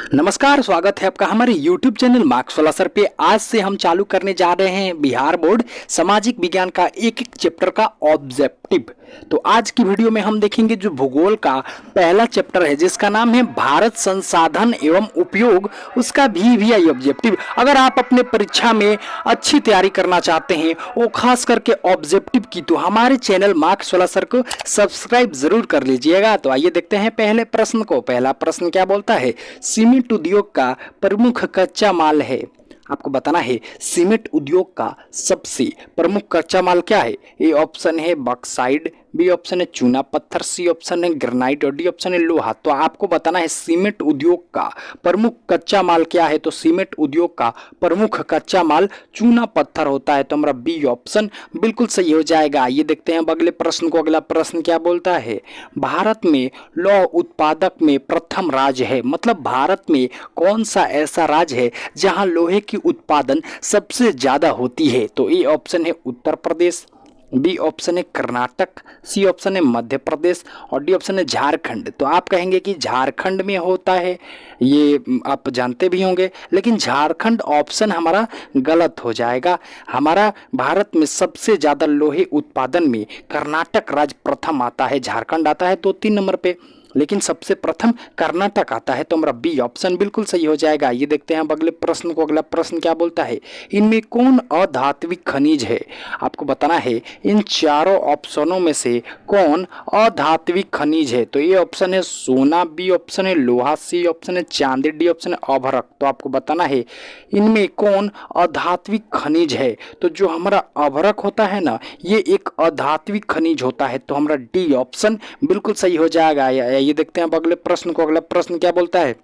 नमस्कार, स्वागत है आपका हमारे YouTube चैनल मार्क्स वाला सर पे। आज से हम चालू करने जा रहे हैं बिहार बोर्ड सामाजिक विज्ञान का एक एक चैप्टर का ऑब्जेक्टिव। तो आज की वीडियो में हम देखेंगे जो भूगोल का पहला चैप्टर है जिसका नाम है भारत संसाधन एवं उपयोग, उसका VVI ऑब्जेक्टिव। अगर आप अपने परीक्षा में अच्छी तैयारी करना चाहते हैं वो खास करके ऑब्जेक्टिव की, तो हमारे चैनल मार्क्स वाला सर को सब्सक्राइब जरूर कर लीजिएगा। तो आइए देखते हैं पहले प्रश्न को। पहला प्रश्न क्या बोलता है, सीमेंट उद्योग का प्रमुख कच्चा माल है। आपको बताना है सीमेंट उद्योग का सबसे प्रमुख कच्चा माल क्या है। ए ऑप्शन है बॉक्साइट, बी ऑप्शन है चूना पत्थर, सी ऑप्शन है ग्रेनाइट और डी ऑप्शन है लोहा। तो आपको बताना है सीमेंट उद्योग का प्रमुख कच्चा माल क्या है। तो सीमेंट उद्योग का प्रमुख कच्चा माल चूना पत्थर होता है। तो हमारा बी ऑप्शन बिल्कुल सही हो जाएगा। ये देखते हैं अब अगले प्रश्न को। अगला प्रश्न क्या बोलता है, भारत में लौह उत्पादक में प्रथम राज्य है। मतलब भारत में कौन सा ऐसा राज्य है जहां लोहे की उत्पादन सबसे ज्यादा होती है। तो ए ऑप्शन है उत्तर प्रदेश, बी ऑप्शन है कर्नाटक, सी ऑप्शन है मध्य प्रदेश और डी ऑप्शन है झारखंड। तो आप कहेंगे कि झारखंड में होता है, ये आप जानते भी होंगे, लेकिन झारखंड ऑप्शन हमारा गलत हो जाएगा। हमारा भारत में सबसे ज़्यादा लोहे उत्पादन में कर्नाटक राज्य प्रथम आता है, झारखंड आता है 2-3 नंबर पे, लेकिन सबसे प्रथम कर्नाटक आता है। तो हमारा बी ऑप्शन बिल्कुल सही हो जाएगा। ये देखते हैं अब अगले प्रश्न को। अगला प्रश्न क्या बोलता है, इनमें कौन अधात्विक खनिज है। आपको बताना है इन चारों ऑप्शनों में से कौन अधात्विक खनिज है। तो ये ऑप्शन है सोना, बी ऑप्शन है लोहा, सी ऑप्शन है चांदी, डी ऑप्शन है अभ्रक। तो आपको बताना है इनमें कौन अधात्विक खनिज है। तो जो हमारा अभ्रक होता है ना, ये एक अधात्विक खनिज होता है। तो हमारा डी ऑप्शन बिल्कुल सही हो जाएगा। ये देखते हैं अब अगले प्रश्न को। अगला प्रश्न क्या बोलता है,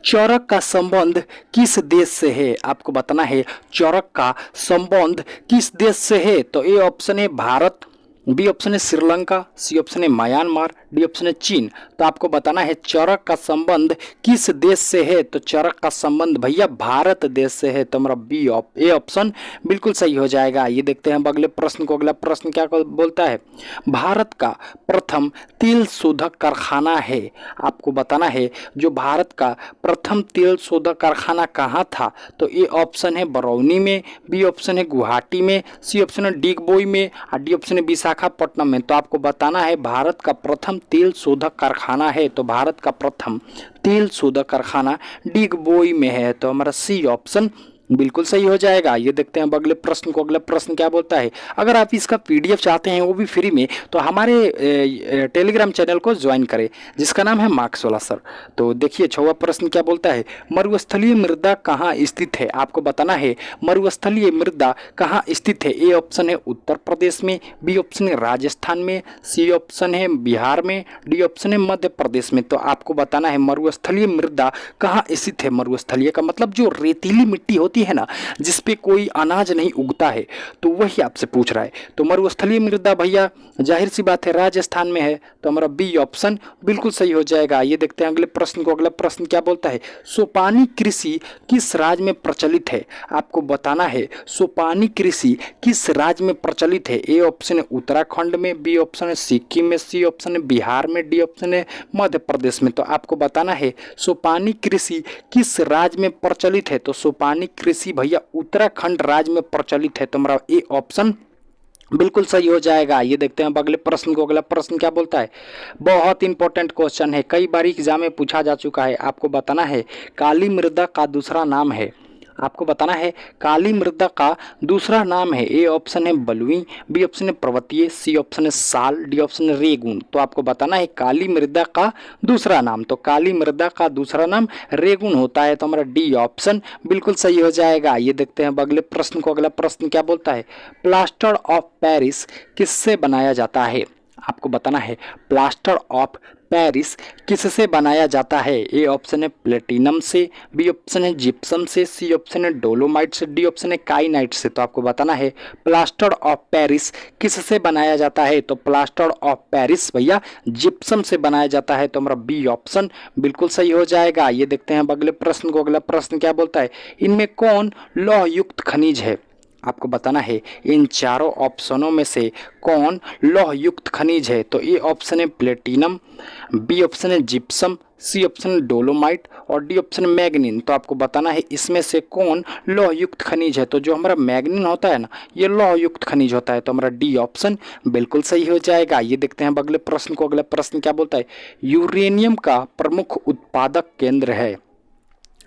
चौरक का संबंध किस देश से है। आपको बताना है चौरक का संबंध किस देश से है। तो ए ऑप्शन है भारत, बी ऑप्शन है श्रीलंका, सी ऑप्शन है म्यांमार, डी ऑप्शन है चीन। तो आपको बताना है चौरक का संबंध किस देश से है। तो चौरक का संबंध भैया भारत देश से है। तो हमारा ए ऑप्शन बिल्कुल सही हो जाएगा। ये देखते हैं अगले प्रश्न को। अगला प्रश्न क्या बोलता है, भारत का प्रथम तेल शोधक कारखाना है। आपको बताना है जो भारत का प्रथम तेल शोधक कारखाना कहाँ था। तो ए ऑप्शन है बरौनी में, बी ऑप्शन है गुवाहाटी में, सी ऑप्शन है डिगबोई में और डी ऑप्शन है विशाखापट्टनम में। तो आपको बताना है भारत का प्रथम तेल शोधक कारखाना है। तो भारत का प्रथम तेल शोधक कारखाना डिगबोई में है। तो हमारा सी ऑप्शन बिल्कुल सही हो जाएगा। ये देखते हैं अब अगले प्रश्न को। अगला प्रश्न क्या बोलता है, अगर आप इसका PDF चाहते हैं वो भी फ्री में, तो हमारे टेलीग्राम चैनल को ज्वाइन करें जिसका नाम है मार्क्स वाला सर। तो देखिए 6वां प्रश्न क्या बोलता है, मरुस्थलीय मृदा कहाँ स्थित है। आपको बताना है मरुस्थलीय मृदा कहाँ स्थित है। ए ऑप्शन है उत्तर प्रदेश में, बी ऑप्शन है राजस्थान में, सी ऑप्शन है बिहार में, डी ऑप्शन है मध्य प्रदेश में। तो आपको बताना है मरुस्थलीय मृदा कहाँ स्थित है। मरुस्थलीय का मतलब जो रेतीली मिट्टी होती है ना, जिसपे कोई अनाज नहीं उगता है, तो वही आपसे पूछ रहा है। तो मरुस्थलीय मृदा भैया जाहिर सी बात है राजस्थान में है। तो हमारा बी ऑप्शन बिल्कुल सही हो जाएगा। ये देखते हैं अगले प्रश्न को। अगला प्रश्न क्या बोलता है, सोपानी कृषि किस राज्य में प्रचलित है। आपको बताना है सोपानी कृषि किस राज्य में प्रचलित है। ए ऑप्शन है उत्तराखंड में, बी ऑप्शन है सिक्किम में, सी ऑप्शन है बिहार में, डी ऑप्शन है मध्य प्रदेश में। तो आपको बताना है सोपानी कृषि किस राज्य में प्रचलित है। तो सोपानी कृषि भैया उत्तराखंड राज्य में प्रचलित है। तो हमारा ए ऑप्शन बिल्कुल सही हो जाएगा। ये देखते हैं अब अगले प्रश्न को। अगला प्रश्न क्या बोलता है, बहुत इंपॉर्टेंट क्वेश्चन है, कई बार एग्जाम में पूछा जा चुका है। आपको बताना है काली मृदा का दूसरा नाम है। आपको बताना है काली मृदा का दूसरा नाम है। ए ऑप्शन है बलुई, बी ऑप्शन है पर्वतीय, सी ऑप्शन है साल, डी ऑप्शन है रेगून। तो आपको बताना है काली मृदा का दूसरा नाम। तो काली मृदा का दूसरा नाम रेगून होता है। तो हमारा डी ऑप्शन बिल्कुल सही हो जाएगा। ये देखते हैं अब अगले प्रश्न को। अगला प्रश्न क्या बोलता है, प्लास्टर ऑफ पेरिस किससे बनाया जाता है। आपको बताना है प्लास्टर ऑफ पेरिस किससे बनाया जाता है। ए ऑप्शन है प्लेटिनम से, बी ऑप्शन है जिप्सम से, सी ऑप्शन है डोलोमाइट से, डी ऑप्शन है काइनाइट से। तो आपको बताना है प्लास्टर ऑफ पेरिस किससे बनाया जाता है। तो प्लास्टर ऑफ पेरिस भैया जिप्सम से बनाया जाता है। तो हमारा बी ऑप्शन बिल्कुल सही हो जाएगा। ये देखते हैं अब अगले प्रश्न को। अगला प्रश्न क्या बोलता है, इनमें कौन लौह युक्त खनिज है। आपको बताना है इन चारों ऑप्शनों में से कौन लौह युक्त खनिज है। तो ए ऑप्शन है प्लेटिनम, बी ऑप्शन है जिप्सम, सी ऑप्शन डोलोमाइट और डी ऑप्शन मैग्नीन। तो आपको बताना है इसमें से कौन लौह युक्त खनिज है। तो जो हमारा मैग्नीन होता है ना, ये लौह युक्त खनिज होता है, तो हमारा डी ऑप्शन बिल्कुल सही हो जाएगा। ये देखते हैं अगले प्रश्न को। अगला प्रश्न क्या बोलता है, यूरेनियम का प्रमुख उत्पादक केंद्र है।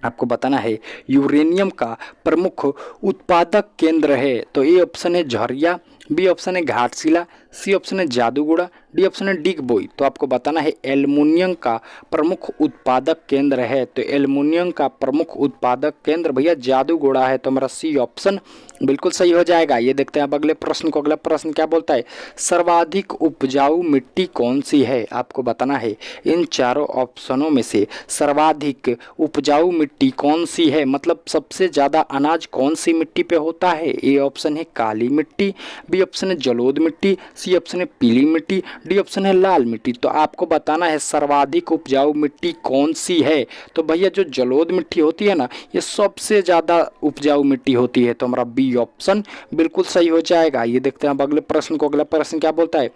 आपको बताना है यूरेनियम का प्रमुख उत्पादक केंद्र है। तो ए ऑप्शन है झरिया, बी ऑप्शन है घाटशिला, सी ऑप्शन है जादूगोड़ा, डी ऑप्शन है डिगबोई। तो आपको बताना है एल्युमिनियम का प्रमुख उत्पादक केंद्र है। तो एल्युमिनियम का प्रमुख उत्पादक केंद्र भैया जादूगोड़ा है। तो हमारा सी ऑप्शन बिल्कुल सही हो जाएगा। ये देखते हैं अब अगले प्रश्न को। अगला प्रश्न क्या बोलता है, सर्वाधिक उपजाऊ मिट्टी कौन सी है। आपको बताना है इन चारों ऑप्शनों में से सर्वाधिक उपजाऊ मिट्टी कौन सी है, मतलब सबसे ज़्यादा अनाज कौन सी मिट्टी पे होता है। ए ऑप्शन है काली मिट्टी, बी ऑप्शन है जलोढ़ मिट्टी, सी ऑप्शन है पीली मिट्टी, डी ऑप्शन है लाल मिट्टी। तो आपको बताना है सर्वाधिक उपजाऊ मिट्टी कौन सी है। तो भैया जो जलोढ़ मिट्टी होती है ना, ये सबसे ज़्यादा उपजाऊ मिट्टी होती है। तो हमारा बी ऑप्शन बिल्कुल सही हो जाएगा। ये देखते हैं अब अगले प्रश्न को। अगला प्रश्न क्या बोलता है,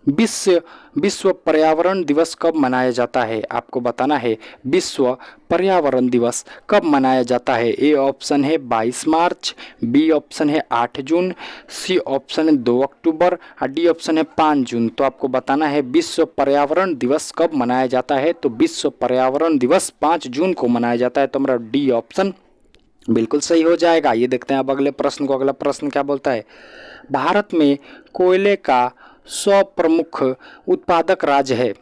विश्व पर्यावरण दिवस कब मनाया जाता है। आपको बताना है विश्व पर्यावरण दिवस कब मनाया जाता है। ए ऑप्शन है 22 मार्च, बी ऑप्शन है 8 जून, सी ऑप्शन है 2 अक्टूबर और डी ऑप्शन है 5 जून। तो आपको बताना है विश्व पर्यावरण दिवस कब मनाया जाता है। तो विश्व पर्यावरण दिवस 5 जून को मनाया जाता है। तो हमारा डी ऑप्शन बिल्कुल सही हो जाएगा। ये देखते हैं अब अगले प्रश्न को। अगला प्रश्न क्या बोलता है, भारत में कोयले का 100 प्रमुख उत्पादक राज्य है।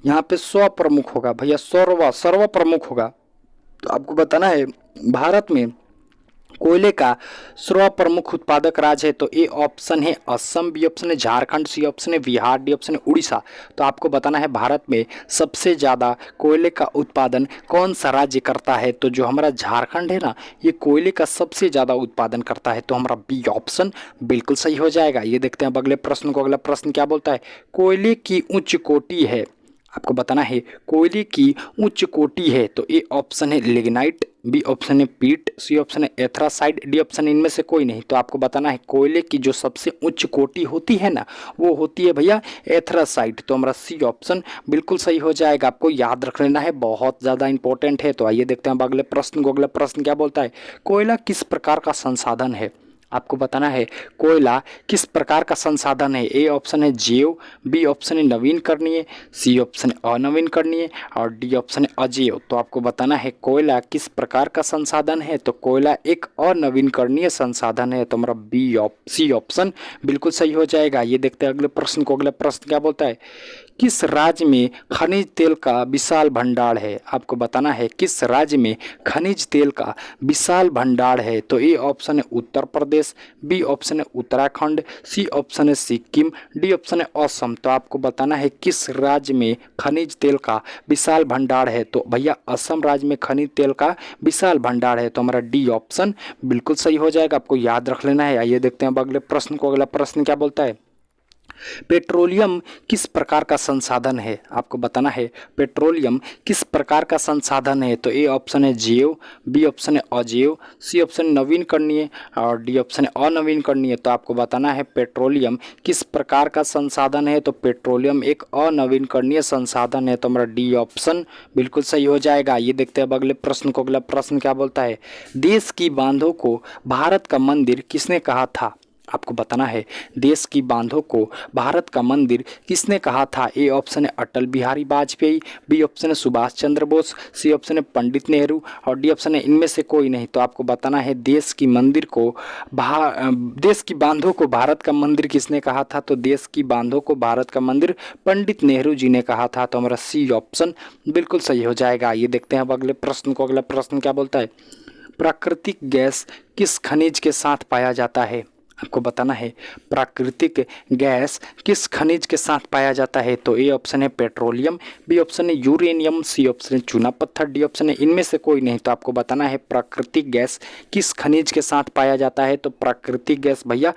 यहाँ पे 100 प्रमुख होगा भैया, सर्व प्रमुख होगा। तो आपको बताना है भारत में कोयले का सर्व प्रमुख उत्पादक राज्य है। तो ए ऑप्शन है असम, बी ऑप्शन है झारखंड, सी ऑप्शन है बिहार, डी ऑप्शन है उड़ीसा। तो आपको बताना है भारत में सबसे ज़्यादा कोयले का उत्पादन कौन सा राज्य करता है। तो जो हमारा झारखंड है ना, ये कोयले का सबसे ज़्यादा उत्पादन करता है। तो हमारा बी ऑप्शन बिल्कुल सही हो जाएगा। ये देखते हैं अब अगले प्रश्न को। अगला प्रश्न क्या बोलता है, कोयले की उच्च कोटि है। आपको बताना है कोयले की उच्च कोटि है। तो ए ऑप्शन है लिग्नाइट, बी ऑप्शन है पीट, सी ऑप्शन है एथरासाइट, डी ऑप्शन इनमें से कोई नहीं। तो आपको बताना है कोयले की जो सबसे उच्च कोटि होती है ना, वो होती है भैया एथरासाइट। तो हमारा सी ऑप्शन बिल्कुल सही हो जाएगा। आपको याद रख लेना है, बहुत ज़्यादा इंपॉर्टेंट है। तो आइए देखते हैं अब अगले प्रश्न को। अगला प्रश्न क्या बोलता है, कोयला किस प्रकार का संसाधन है। आपको बताना है कोयला किस प्रकार का संसाधन है। ए ऑप्शन है जैव, बी ऑप्शन है नवीनकरणीय, सी ऑप्शन है अनवीनकरणीय और डी ऑप्शन है अजैव। तो आपको बताना है कोयला किस प्रकार का संसाधन है। तो कोयला एक अनवीनकरणीय संसाधन है। तो हमारा सी ऑप्शन बिल्कुल सही हो जाएगा। ये देखते हैं अगले प्रश्न को। अगला प्रश्न क्या बोलता है, किस राज्य में खनिज तेल का विशाल भंडार है। आपको बताना है किस राज्य में खनिज तेल का विशाल भंडार है। तो ए ऑप्शन है उत्तर प्रदेश, बी ऑप्शन है उत्तराखंड, सी ऑप्शन है सिक्किम, डी ऑप्शन है असम। तो आपको बताना है किस राज्य में खनिज तेल का विशाल भंडार है। तो भैया असम राज्य में खनिज तेल का विशाल भंडार है। तो हमारा डी ऑप्शन बिल्कुल सही हो जाएगा। आपको याद रख लेना है। आइए देखते हैं अब अगले प्रश्न को। अगला प्रश्न क्या बोलता है, पेट्रोलियम किस प्रकार का संसाधन है। आपको बताना है पेट्रोलियम किस प्रकार का संसाधन है। तो ए ऑप्शन है जैव, बी ऑप्शन है अजैव, सी ऑप्शन नवीनकरणीय और डी ऑप्शन है अनवीनकरणीय। तो आपको बताना है पेट्रोलियम किस प्रकार का संसाधन है। तो पेट्रोलियम एक अनवीनकरणीय संसाधन है। तो हमारा डी ऑप्शन बिल्कुल सही हो जाएगा। ये देखते हैं अब अगले प्रश्न को। अगला प्रश्न क्या बोलता है, देश की बांधों को भारत का मंदिर किसने कहा था। आपको बताना है देश की बांधों को भारत का मंदिर किसने कहा था। ए ऑप्शन है अटल बिहारी वाजपेयी, बी ऑप्शन है सुभाष चंद्र बोस, सी ऑप्शन है पंडित नेहरू और डी ऑप्शन है इनमें से कोई नहीं। तो आपको बताना है देश की बांधों को भारत का मंदिर किसने कहा था। तो देश की बांधों को भारत का मंदिर पंडित नेहरू जी ने कहा था। तो हमारा सी ऑप्शन बिल्कुल सही हो जाएगा। ये देखते हैं अब अगले प्रश्न को। अगला प्रश्न क्या बोलता है, प्राकृतिक गैस किस खनिज के साथ पाया जाता है। आपको बताना है प्राकृतिक गैस किस खनिज के साथ पाया जाता है। तो ए ऑप्शन है पेट्रोलियम, बी ऑप्शन है यूरेनियम, सी ऑप्शन है चूना पत्थर, डी ऑप्शन है इनमें से कोई नहीं। तो आपको बताना है प्राकृतिक गैस किस खनिज के साथ पाया जाता है। तो प्राकृतिक गैस भैया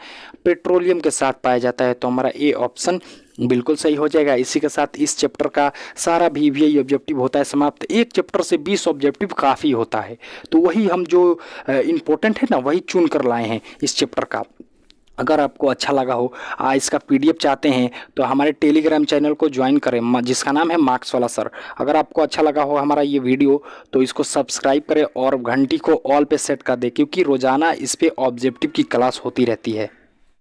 पेट्रोलियम के साथ पाया जाता है। तो हमारा ए ऑप्शन बिल्कुल सही हो जाएगा। इसी के साथ इस चैप्टर का सारा भी यही ऑब्जेक्टिव होता है समाप्त। एक चैप्टर से 20 ऑब्जेक्टिव काफ़ी होता है, तो वही हम जो इम्पोर्टेंट है ना, वही चुन कर लाए हैं इस चैप्टर का। अगर आपको अच्छा लगा हो, इसका पीडीएफ चाहते हैं तो हमारे टेलीग्राम चैनल को ज्वाइन करें जिसका नाम है मार्क्स वाला सर। अगर आपको अच्छा लगा हो हमारा ये वीडियो तो इसको सब्सक्राइब करें और घंटी को ऑल पे सेट कर दें, क्योंकि रोज़ाना इस पे ऑब्जेक्टिव की क्लास होती रहती है।